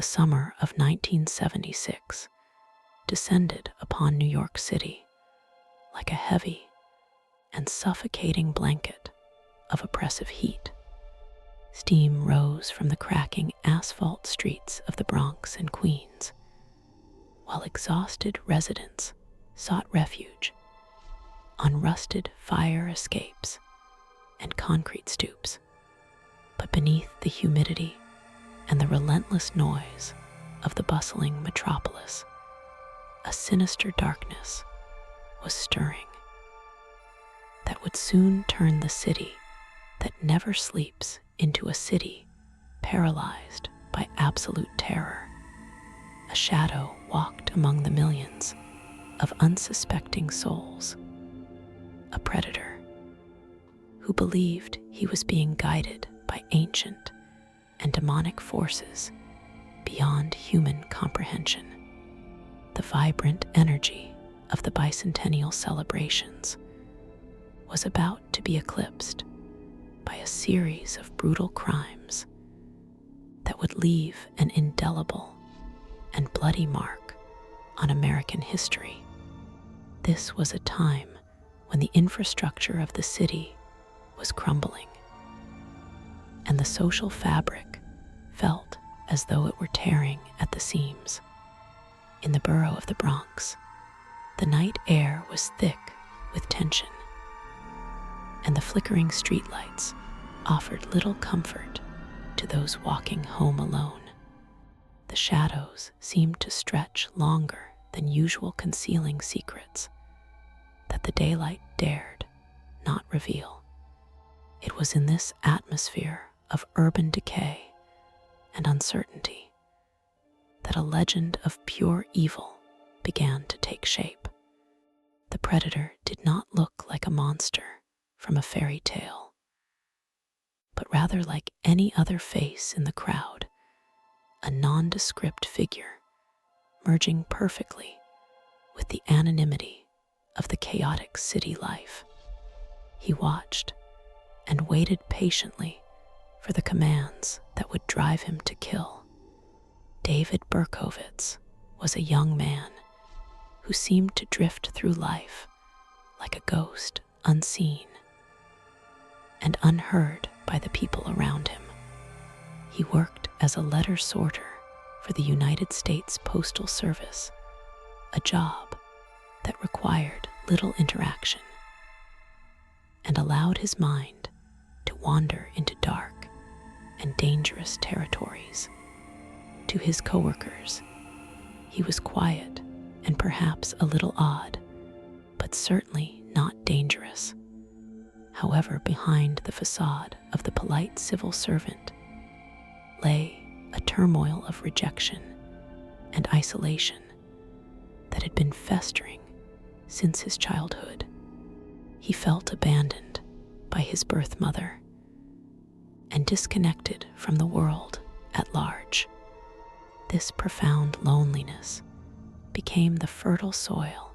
summer of 1976 descended upon New York City like a heavy and suffocating blanket of oppressive heat. Steam rose from the cracking asphalt streets of the Bronx and Queens, while exhausted residents sought refuge on rusted fire escapes and concrete stoops. But beneath the humidity and the relentless noise of the bustling metropolis, a sinister darkness was stirring that would soon turn the city that never sleeps into a city paralyzed by absolute terror. A shadow walked among the millions of unsuspecting souls, a predator who believed he was being guided by ancient and demonic forces beyond human comprehension. The vibrant energy of the bicentennial celebrations was about to be eclipsed by a series of brutal crimes that would leave an indelible and bloody mark on American history. This was a time when the infrastructure of the city was crumbling, and the social fabric felt as though it were tearing at the seams. In the borough of the Bronx, the night air was thick with tension, and the flickering streetlights offered little comfort to those walking home alone. The shadows seemed to stretch longer than usual, concealing secrets that the daylight dared not reveal. It was in this atmosphere of urban decay and uncertainty that a legend of pure evil began to take shape. The predator did not look like a monster from a fairy tale, but rather like any other face in the crowd, a nondescript figure merging perfectly with the anonymity of the chaotic city life. He watched and waited patiently for the commands that would drive him to kill. David Berkowitz was a young man who seemed to drift through life like a ghost, unseen and unheard by the people around him. He worked as a letter sorter for the United States Postal Service, a job that required little interaction and allowed his mind to wander into dark and dangerous territories. To his coworkers, he was quiet and perhaps a little odd, but certainly not dangerous. However, behind the facade of the polite civil servant lay a turmoil of rejection and isolation that had been festering since his childhood. He felt abandoned by his birth mother and disconnected from the world at large. This profound loneliness became the fertile soil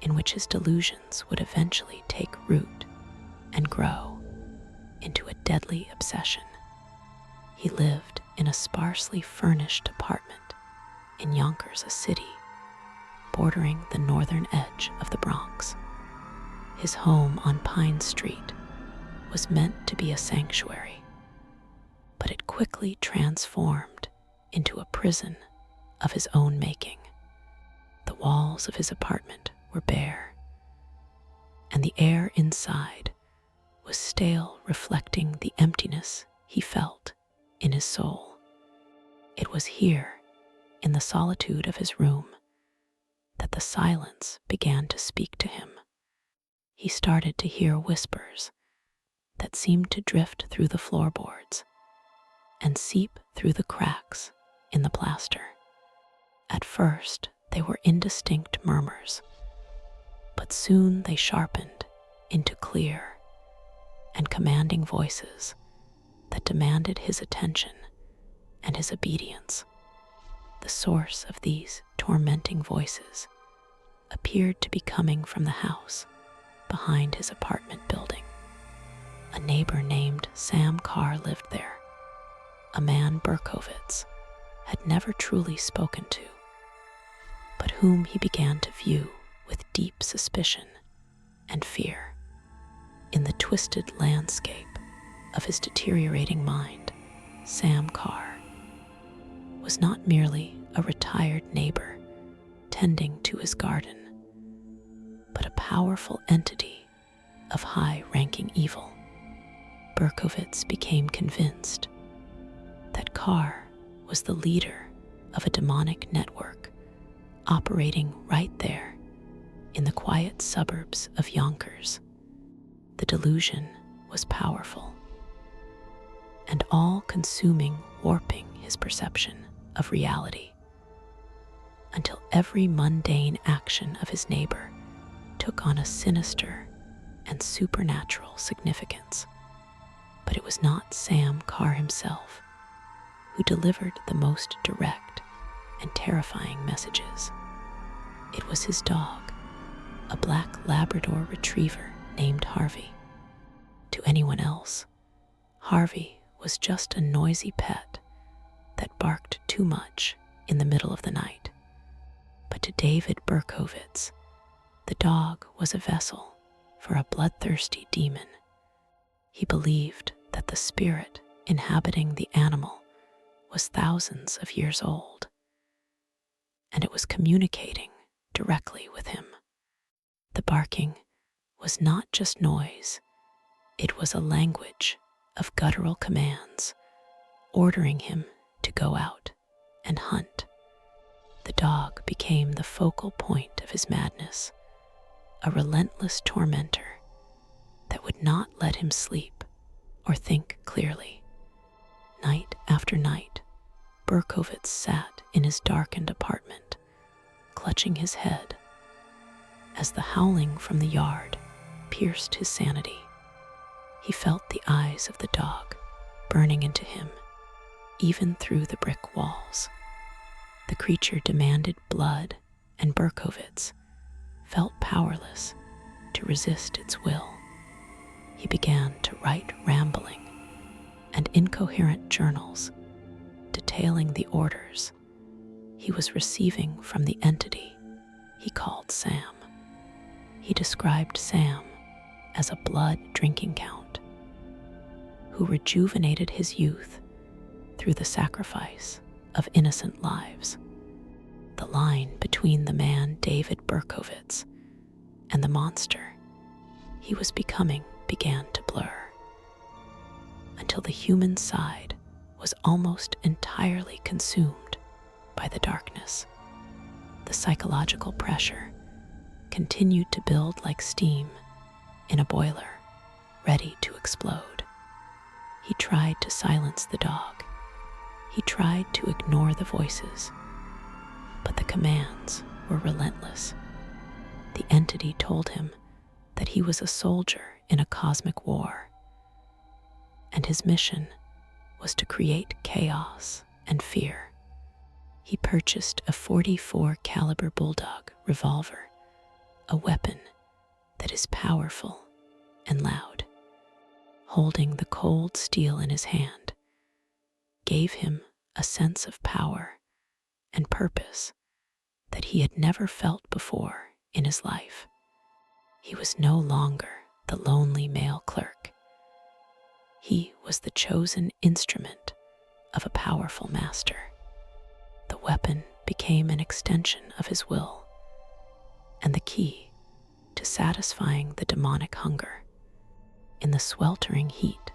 in which his delusions would eventually take root and grow into a deadly obsession. He lived in a sparsely furnished apartment in Yonkers, a city bordering the northern edge of the Bronx. His home on Pine Street was meant to be a sanctuary, but it quickly transformed into a prison of his own making. The walls of his apartment were bare, and the air inside was stale, reflecting the emptiness he felt in his soul. It was here, in the solitude of his room, that the silence began to speak to him. He started to hear whispers that seemed to drift through the floorboards and seep through the cracks in the plaster. At first, they were indistinct murmurs, but soon they sharpened into clear and commanding voices that demanded his attention and his obedience. The source of these tormenting voices appeared to be coming from the house behind his apartment building. A neighbor named Sam Carr lived there, a man Berkowitz had never truly spoken to, but whom he began to view with deep suspicion and fear. In the twisted landscape of his deteriorating mind, Sam Carr was not merely a retired neighbor tending to his garden, but a powerful entity of high-ranking evil. Berkowitz became convinced that Carr was the leader of a demonic network operating right there in the quiet suburbs of Yonkers. The delusion was powerful and all-consuming, warping his perception of reality until every mundane action of his neighbor took on a sinister and supernatural significance. But it was not Sam Carr himself who delivered the most direct and terrifying messages. It was his dog, a black Labrador retriever named Harvey. To anyone else, Harvey was just a noisy pet that barked too much in the middle of the night. But to David Berkowitz, the dog was a vessel for a bloodthirsty demon. He believed that the spirit inhabiting the animal was thousands of years old, and it was communicating directly with him. The barking was not just noise, it was a language of guttural commands, ordering him to go out and hunt. The dog became the focal point of his madness, a relentless tormentor that would not let him sleep or think clearly. Night after night, Berkowitz sat in his darkened apartment, clutching his head as the howling from the yard pierced his sanity. He felt the eyes of the dog burning into him, even through the brick walls. The creature demanded blood, and Berkowitz felt powerless to resist its will. He began to write rambling and incoherent journals detailing the orders he was receiving from the entity he called Sam. He described Sam as a blood-drinking count who rejuvenated his youth through the sacrifice of innocent lives. The line between the man David Berkowitz and the monster he was becoming began to blur, until the human side was almost entirely consumed by the darkness. The psychological pressure continued to build like steam in a boiler, ready to explode. He tried to silence the dog. He tried to ignore the voices, but the commands were relentless. The entity told him that he was a soldier in a cosmic war, and his mission was to create chaos and fear. He purchased a .44 caliber bulldog revolver, a weapon that is powerful and loud. Holding the cold steel in his hand gave him a sense of power and purpose that he had never felt before in his life. He was no longer the lonely male clerk. He was the chosen instrument of a powerful master. The weapon became an extension of his will and the key to satisfying the demonic hunger. In the sweltering heat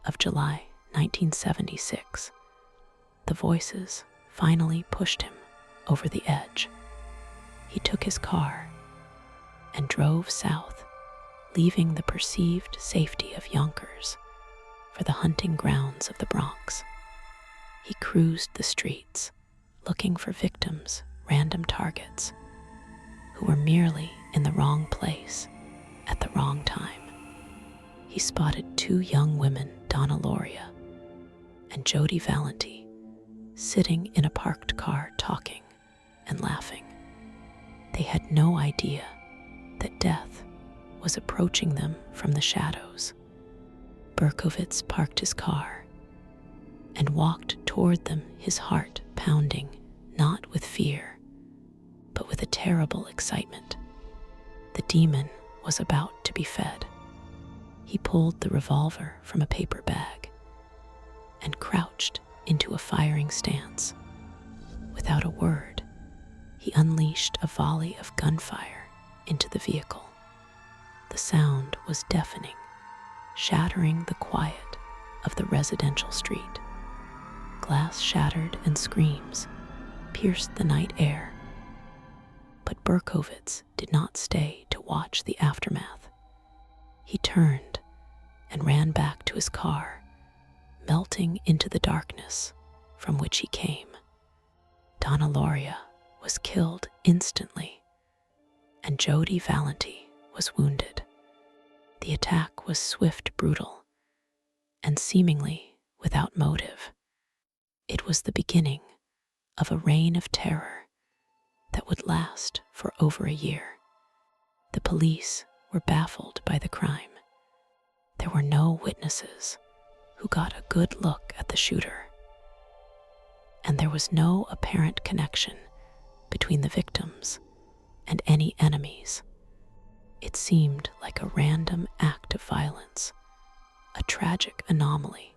of July 1976, the voices finally pushed him over the edge. He took his car and drove south, leaving the perceived safety of Yonkers for the hunting grounds of the Bronx. He cruised the streets, looking for victims, random targets, who were merely in the wrong place at the wrong time. He spotted two young women, Donna Loria and Jody Valenti, sitting in a parked car talking and laughing. They had no idea that death was approaching them from the shadows. Berkowitz parked his car and walked toward them, his heart pounding, not with fear, but with a terrible excitement. The demon was about to be fed. He pulled the revolver from a paper bag and crouched into a firing stance. Without a word, he unleashed a volley of gunfire into the vehicle. The sound was deafening, shattering the quiet of the residential street. Glass shattered and screams pierced the night air. But Berkowitz did not stay to watch the aftermath. He turned and ran back to his car, melting into the darkness from which he came. Donna Loria was killed instantly, and Jody Valenti was wounded. The attack was swift, brutal, and seemingly without motive. It was the beginning of a reign of terror that would last for over a year. The police were baffled by the crime. There were no witnesses who got a good look at the shooter, and there was no apparent connection between the victims and any enemies. It seemed like a random act of violence, a tragic anomaly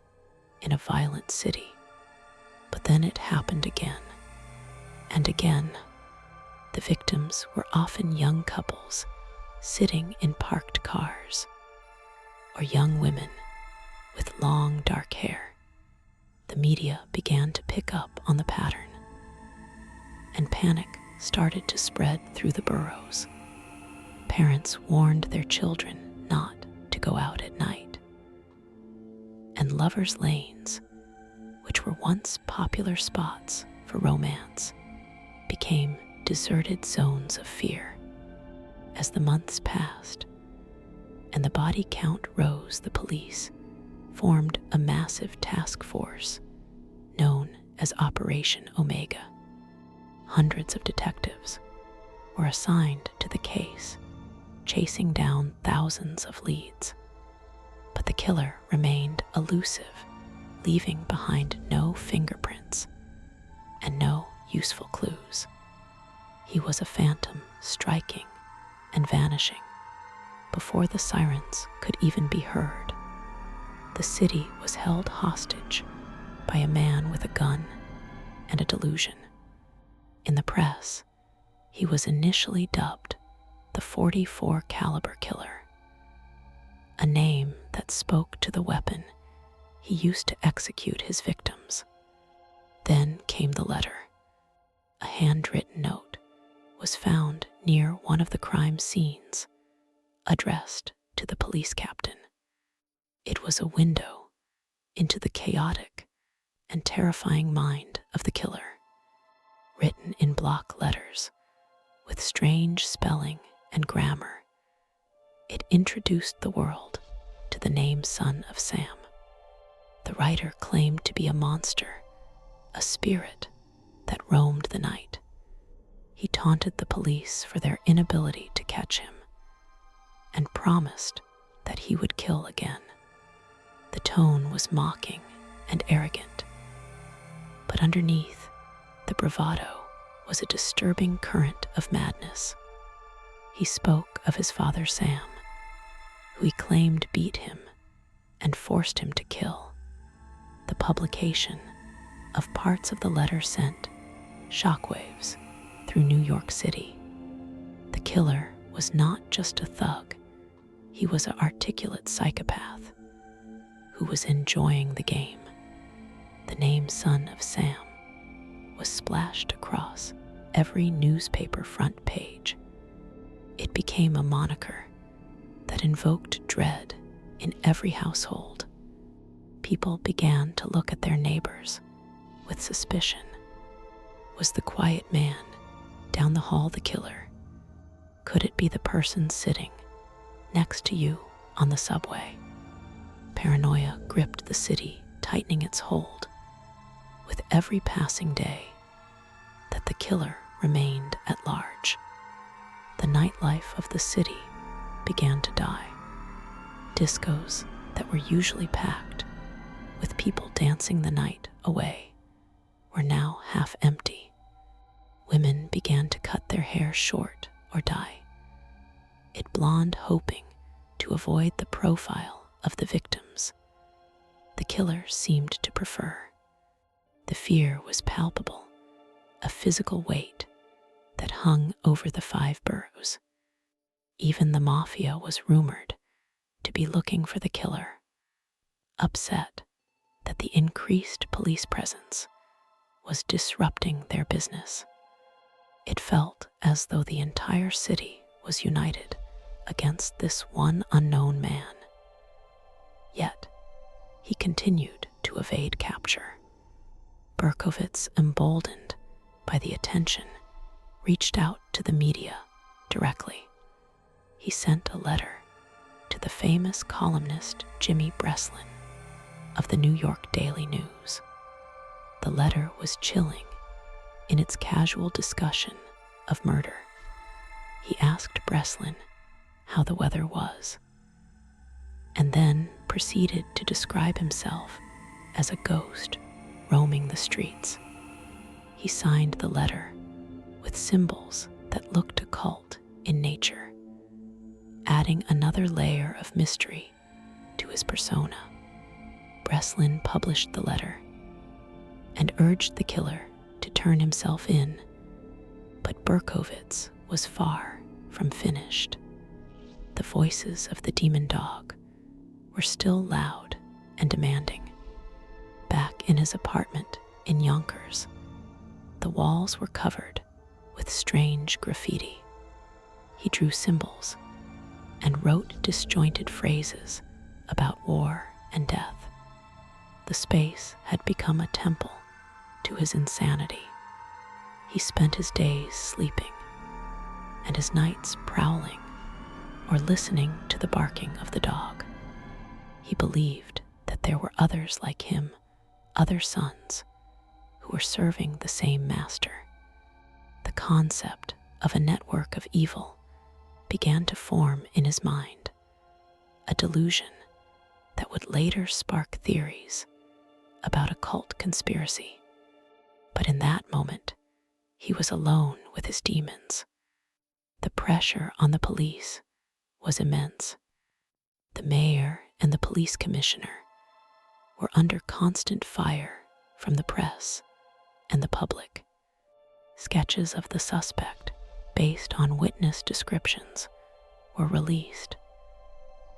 in a violent city. But then it happened again and again. The victims were often young couples sitting in parked cars, or young women with long dark hair. The media began to pick up on the pattern, and panic started to spread through the boroughs. Parents warned their children not to go out at night, and lovers' lanes, which were once popular spots for romance, became deserted zones of fear. As the months passed and the body count rose, the police formed a massive task force known as Operation Omega. Hundreds of detectives were assigned to the case, chasing down thousands of leads. But the killer remained elusive, leaving behind no fingerprints and no useful clues. He was a phantom, striking and vanishing before the sirens could even be heard. The city was held hostage by a man with a gun and a delusion. In the press, he was initially dubbed the .44 caliber killer, a name that spoke to the weapon he used to execute his victims. Then came the letter. A handwritten note was found near one of the crime scenes, addressed to the police captain. It was a window into the chaotic and terrifying mind of the killer, written in block letters with strange spelling and grammar. It introduced the world to the named son of Sam. The writer claimed to be a monster, a spirit that roamed the night. He taunted the police for their inability to catch him and promised that he would kill again. The tone was mocking and arrogant, but underneath the bravado was a disturbing current of madness. He spoke of his father Sam, who he claimed beat him and forced him to kill. The publication of parts of the letter sent shockwaves through New York City. The killer was not just a thug, he was an articulate psychopath who was enjoying the game. The name son of Sam was splashed across every newspaper front page. It became a moniker that invoked dread in every household. People began to look at their neighbors with suspicion. Was the quiet man down the hall the killer? Could it be the person sitting next to you on the subway? Paranoia gripped the city, tightening its hold. With every passing day that the killer remained at large, the nightlife of the city began to die. Discos that were usually packed with people dancing the night away, were now half empty. Women began to cut their hair short or dye it blonde, hoping to avoid the profile of the victims the killer seemed to prefer. The fear was palpable, a physical weight that hung over the 5 boroughs. Even the mafia was rumored to be looking for the killer, upset that the increased police presence was disrupting their business. It felt as though the entire city was united against this one unknown man. Yet, he continued to evade capture. Berkowitz, emboldened by the attention, reached out to the media directly. He sent a letter to the famous columnist Jimmy Breslin of the New York Daily News. The letter was chilling in its casual discussion of murder. He asked Breslin how the weather was, and then proceeded to describe himself as a ghost roaming the streets. He signed the letter with symbols that looked occult in nature, adding another layer of mystery to his persona. Breslin published the letter and urged the killer to turn himself in, but Berkowitz was far from finished. The voices of the demon dog were still loud and demanding. Back in his apartment in Yonkers, the walls were covered with strange graffiti. He drew symbols and wrote disjointed phrases about war and death. The space had become a temple to his insanity. He spent his days sleeping and his nights prowling or listening to the barking of the dog. He believed that there were others like him, other sons, who were serving the same master. The concept of a network of evil began to form in his mind, a delusion that would later spark theories about a cult conspiracy. But in that moment, he was alone with his demons. The pressure on the police was immense. The mayor and the police commissioner were under constant fire from the press and the public. Sketches of the suspect, based on witness descriptions, were released,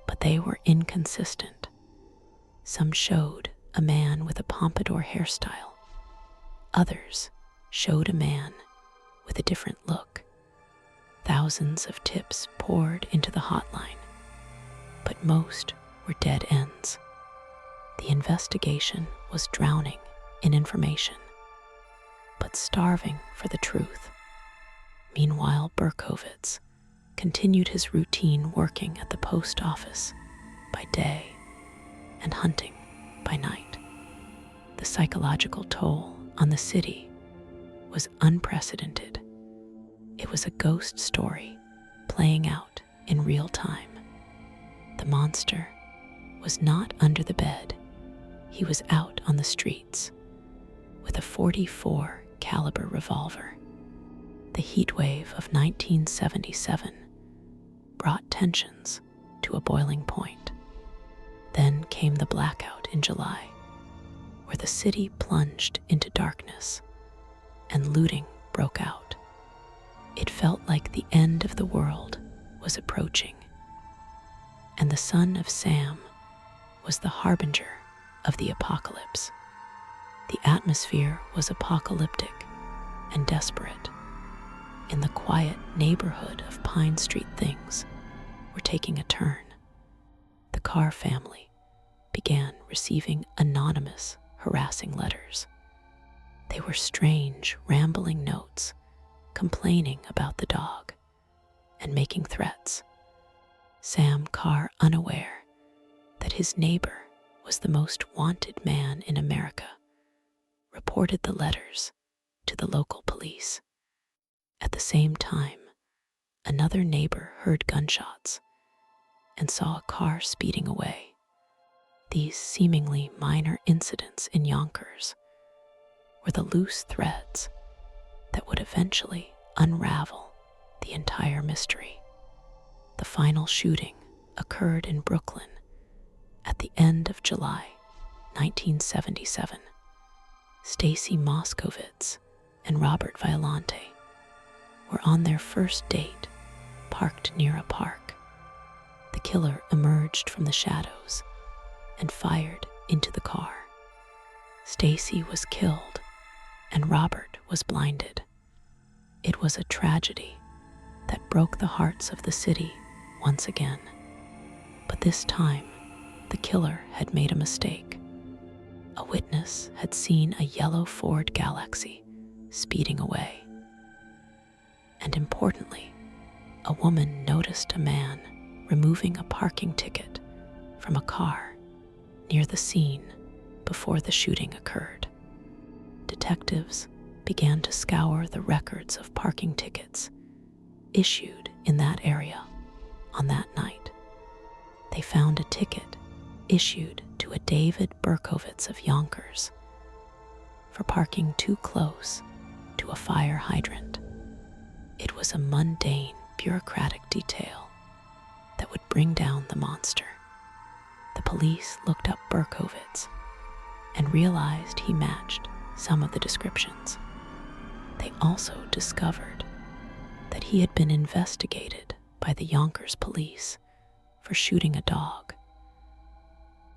but they were inconsistent. Some showed a man with a pompadour hairstyle. Others showed a man with a different look. Thousands of tips poured into the hotline, but most were dead ends. The investigation was drowning in information, but starving for the truth. Meanwhile, Berkowitz continued his routine, working at the post office by day and hunting by night. The psychological toll on the city was unprecedented. It was a ghost story playing out in real time. The monster was not under the bed. He was out on the streets with a .44 caliber revolver. The heatwave of 1977 brought tensions to a boiling point. Then came the blackout in July, where the city plunged into darkness and looting broke out. It felt like the end of the world was approaching, and the son of Sam was the harbinger of the apocalypse. The atmosphere was apocalyptic and desperate. In the quiet neighborhood of Pine Street, things were taking a turn. The Carr family began receiving anonymous, harassing letters. They were strange, rambling notes complaining about the dog and making threats. Sam Carr, unaware that his neighbor was the most wanted man in America, reported the letters to the local police. At the same time, another neighbor heard gunshots and saw a car speeding away. These seemingly minor incidents in Yonkers were the loose threads that would eventually unravel the entire mystery. The final shooting occurred in Brooklyn at the end of July 1977. Stacy Moskowitz and Robert Violante were on their first date, parked near a park. The killer emerged from the shadows and fired into the car. Stacy was killed and Robert was blinded. It was a tragedy that broke the hearts of the city once again. But this time, the killer had made a mistake. A witness had seen a yellow Ford Galaxy speeding away. And importantly, a woman noticed a man removing a parking ticket from a car near the scene before the shooting occurred. Detectives began to scour the records of parking tickets issued in that area on that night. They found a ticket issued to a David Berkowitz of Yonkers for parking too close to a fire hydrant. It was a mundane, bureaucratic detail that would bring down the monster. The police looked up Berkowitz and realized he matched some of the descriptions. They also discovered that he had been investigated by the Yonkers police for shooting a dog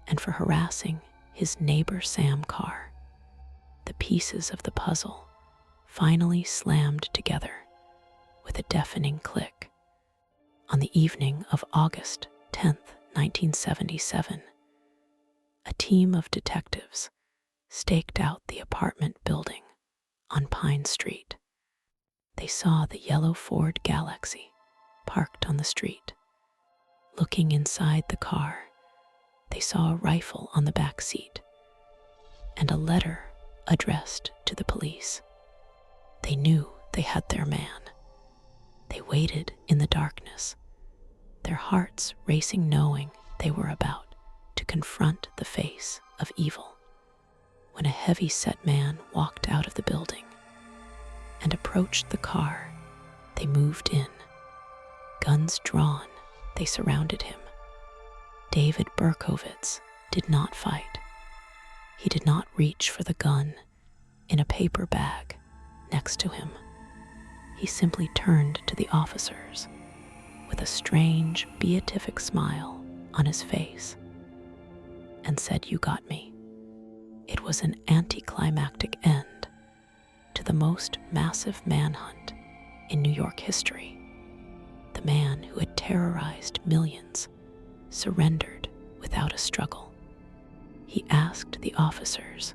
and for harassing his neighbor Sam Carr. The pieces of the puzzle finally slammed together with a deafening click. On the evening of August 10th, 1977, a team of detectives staked out the apartment building on Pine Street. They saw the yellow Ford Galaxy parked on the street. Looking inside the car, they saw a rifle on the back seat and a letter addressed to the police. They knew they had their man. They waited in the darkness, their hearts racing, knowing they were about to confront the face of evil. When a heavy-set man walked out of the building and approached the car, they moved in. Guns drawn, they surrounded him. David Berkowitz did not fight. He did not reach for the gun in a paper bag next to him. He simply turned to the officers with a strange, beatific smile on his face and said, "You got me." It was an anticlimactic end to the most massive manhunt in New York history. The man who had terrorized millions surrendered without a struggle. He asked the officers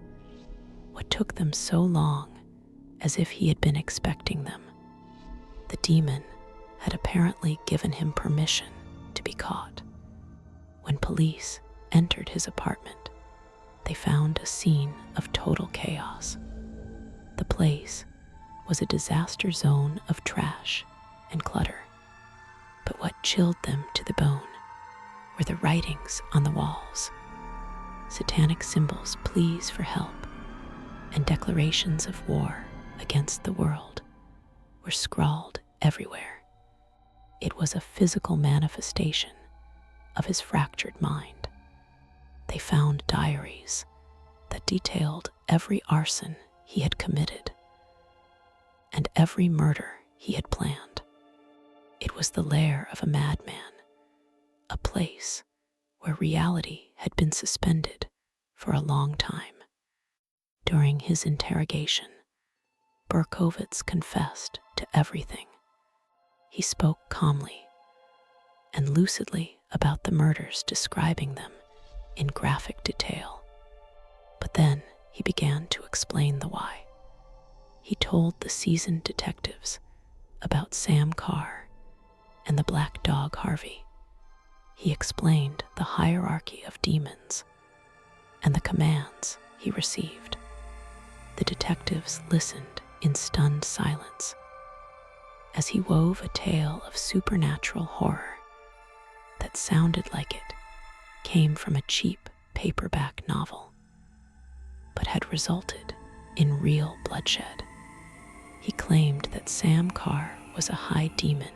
what took them so long, as if he had been expecting them. The demon had apparently given him permission to be caught. When police entered his apartment, they found a scene of total chaos. The place was a disaster zone of trash and clutter. But what chilled them to the bone were the writings on the walls. Satanic symbols, pleas for help, and declarations of war against the world were scrawled everywhere. It was a physical manifestation of his fractured mind. They found diaries that detailed every arson he had committed and every murder he had planned. It was the lair of a madman, a place where reality had been suspended for a long time. During his interrogation, Berkowitz confessed to everything. He spoke calmly and lucidly about the murders, describing them in graphic detail. But then he began to explain the why. He told the seasoned detectives about Sam Carr and the black dog Harvey. He explained the hierarchy of demons and the commands he received. The detectives listened in stunned silence as he wove a tale of supernatural horror that sounded like it came from a cheap paperback novel, but had resulted in real bloodshed. He claimed that Sam Carr was a high demon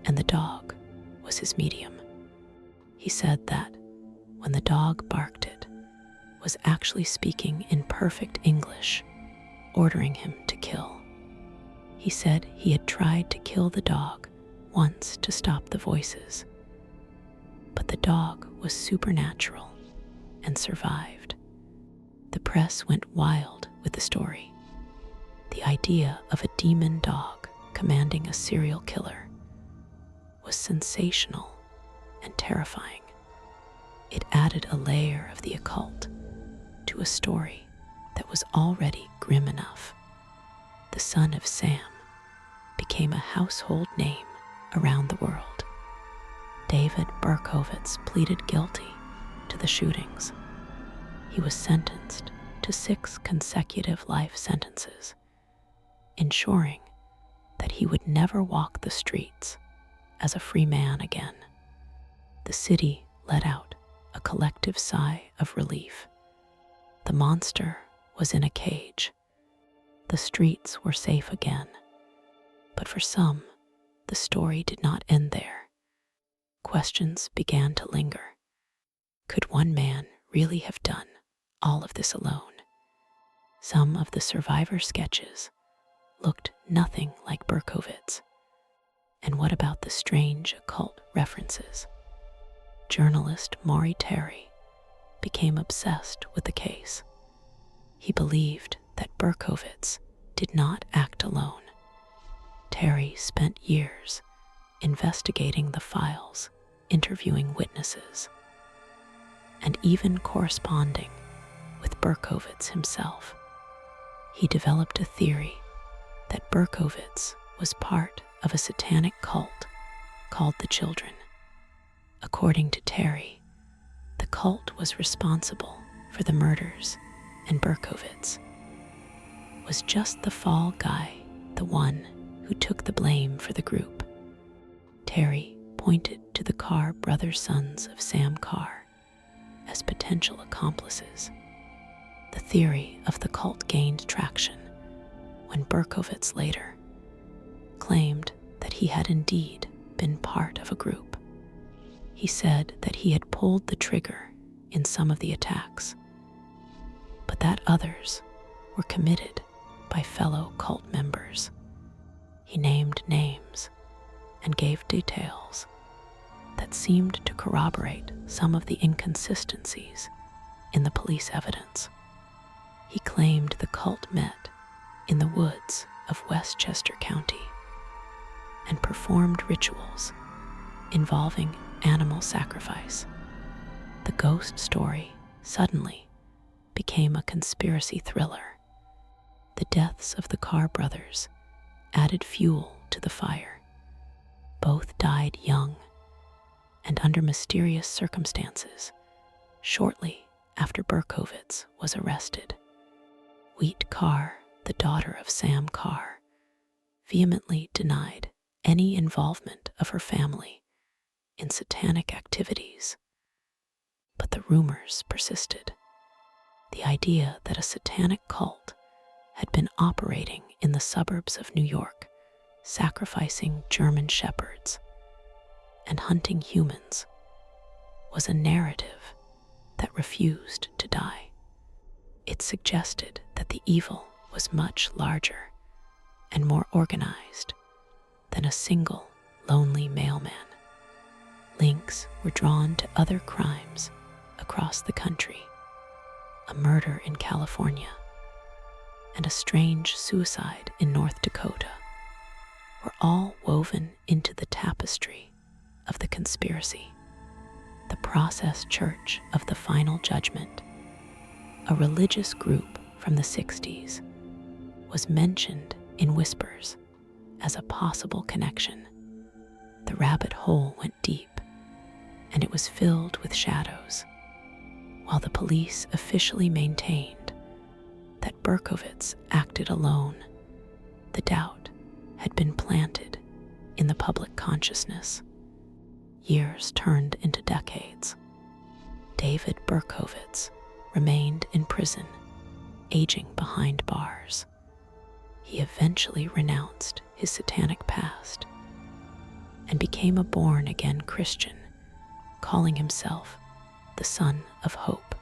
and the dog was his medium. He said that when the dog barked, it was actually speaking in perfect English, ordering him to kill. He said he had tried to kill the dog once to stop the voices, but the dog was supernatural and survived. The press went wild with the story. The idea of a demon dog commanding a serial killer was sensational and terrifying. It added a layer of the occult to a story that was already grim enough. The son of Sam became a household name around the world. David Berkowitz pleaded guilty to the shootings. He was sentenced to 6 consecutive life sentences, ensuring that he would never walk the streets as a free man again. The city let out a collective sigh of relief. The monster was in a cage. The streets were safe again. But for some, the story did not end there. Questions began to linger. Could one man really have done all of this alone? Some of the survivor sketches looked nothing like Berkowitz. And what about the strange occult references? Journalist Maury Terry became obsessed with the case. He believed that Berkowitz did not act alone. Terry spent years investigating the files, interviewing witnesses, and even corresponding with Berkowitz himself. He developed a theory that Berkowitz was part of a satanic cult called the Children. According to Terry, the cult was responsible for the murders, and Berkowitz was just the fall guy, the one who took the blame for the group. Terry pointed to the Carr brothers, sons of Sam Carr, as potential accomplices. The theory of the cult gained traction when Berkowitz later claimed that he had indeed been part of a group. He said that he had pulled the trigger in some of the attacks, but that others were committed by fellow cult members. He named names and gave details that seemed to corroborate some of the inconsistencies in the police evidence. He claimed the cult met in the woods of Westchester County and performed rituals involving animal sacrifice. The ghost story suddenly became a conspiracy thriller. The deaths of the Carr brothers added fuel to the fire. Both died young and under mysterious circumstances shortly after Berkowitz was arrested. Wheat Carr, the daughter of Sam Carr, vehemently denied any involvement of her family in satanic activities. But the rumors persisted. The idea that a satanic cult had been operating in the suburbs of New York, sacrificing German shepherds and hunting humans, was a narrative that refused to die. It suggested that the evil was much larger and more organized than a single lonely mailman. Links were drawn to other crimes across the country, a murder in California and a strange suicide in North Dakota were all woven into the tapestry of the conspiracy. The Process Church of the Final Judgment, a religious group from the 60s, was mentioned in whispers as a possible connection. The rabbit hole went deep, and it was filled with shadows. While the police officially maintained that Berkowitz acted alone, the doubt had been planted in the public consciousness. Years turned into decades. David Berkowitz remained in prison, aging behind bars. He eventually renounced his satanic past and became a born-again Christian, calling himself the Son of Hope.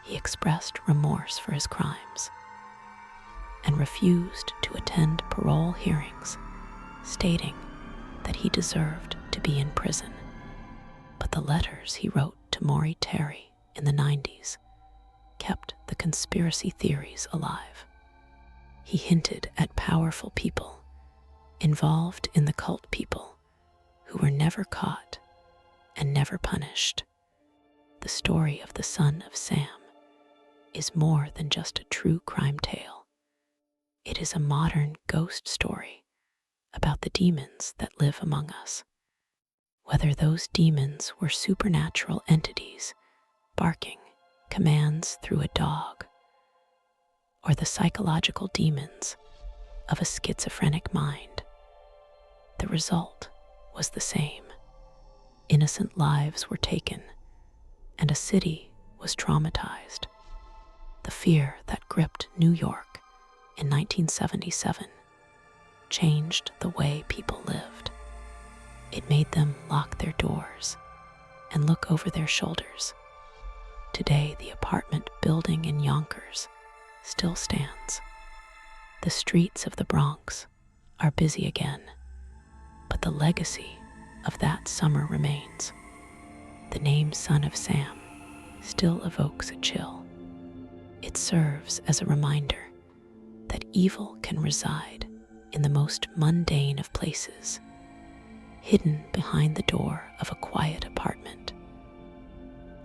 He expressed remorse for his crimes and refused to attend parole hearings, stating that he deserved to be in prison. But the letters he wrote to Maury Terry in the 90s kept the conspiracy theories alive. He hinted at powerful people involved in the cult people who were never caught and never punished. The story of the Son of Sam is more than just a true crime tale. It is a modern ghost story about the demons that live among us. Whether those demons were supernatural entities barking commands through a dog, or the psychological demons of a schizophrenic mind, the result was the same. Innocent lives were taken, and a city was traumatized. The fear that gripped New York in 1977 changed the way people lived. It made them lock their doors and look over their shoulders. Today, the apartment building in Yonkers still stands. The streets of the Bronx are busy again, but the legacy of that summer remains. The name Son of Sam still evokes a chill. It serves as a reminder that evil can reside in the most mundane of places, hidden behind the door of a quiet apartment,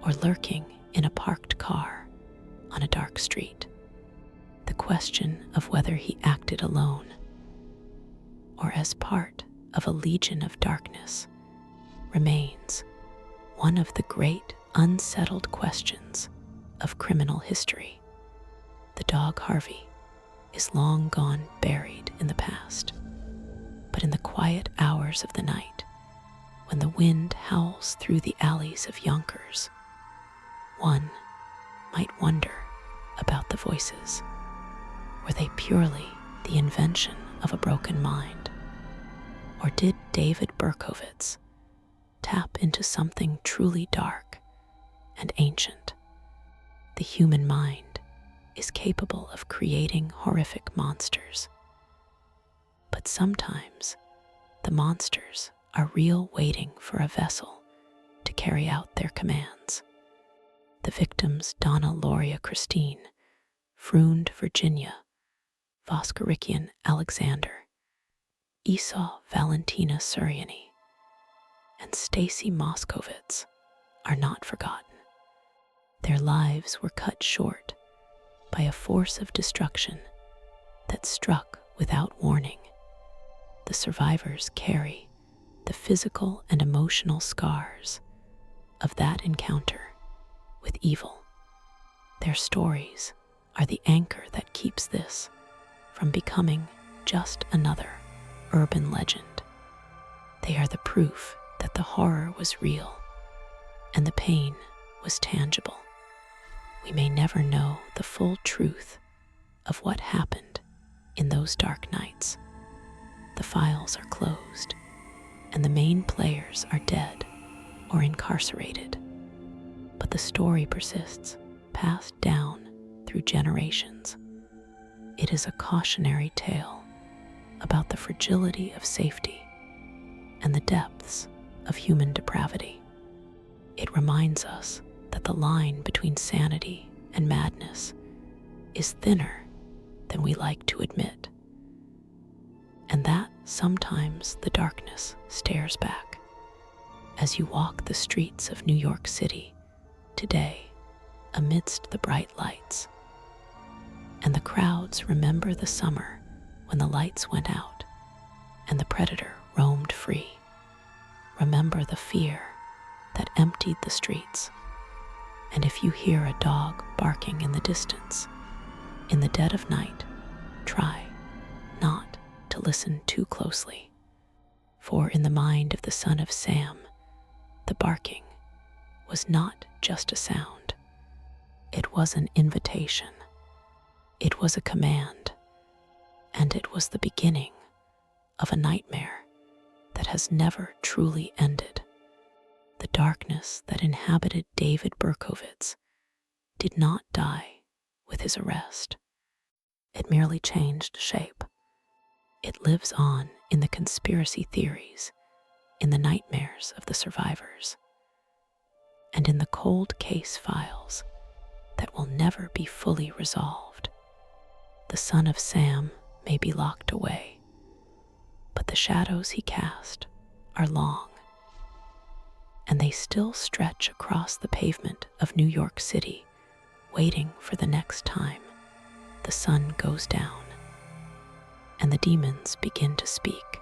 or lurking in a parked car on a dark street. The question of whether he acted alone or as part of a legion of darkness remains one of the great unsettled questions of criminal history. The dog Harvey is long gone buried in the past, but in the quiet hours of the night, when the wind howls through the alleys of Yonkers, one might wonder about the voices. Were they purely the invention of a broken mind? Or did David Berkowitz tap into something truly dark and ancient? The human mind is capable of creating horrific monsters, but sometimes the monsters are real, waiting for a vessel to carry out their commands. The victims Donna Loria Christine, Froond Virginia, Voskerikian Alexander, Esau Valentina Suriani, and Stacy Moskowitz are not forgotten. Their lives were cut short by a force of destruction that struck without warning. The survivors carry the physical and emotional scars of that encounter with evil. Their stories are the anchor that keeps this from becoming just another urban legend. They are the proof that the horror was real and the pain was tangible. We may never know the full truth of what happened in those dark nights. The files are closed, and the main players are dead or incarcerated. But the story persists, passed down through generations. It is a cautionary tale about the fragility of safety and the depths of human depravity. It reminds us that the line between sanity and madness is thinner than we like to admit, and that sometimes the darkness stares back. As you walk the streets of New York City today, amidst the bright lights, and the crowds remember the summer when the lights went out and the predator roamed free. Remember the fear that emptied the streets. And if you hear a dog barking in the distance, in the dead of night, try not to listen too closely. For in the mind of the Son of Sam, the barking was not just a sound. It was an invitation. It was a command. And it was the beginning of a nightmare that has never truly ended. The darkness that inhabited David Berkowitz did not die with his arrest. It merely changed shape. It lives on in the conspiracy theories, in the nightmares of the survivors, and in the cold case files that will never be fully resolved. The son of Sam may be locked away, but the shadows he cast are long, and they still stretch across the pavement of New York City, waiting for the next time the sun goes down and the demons begin to speak.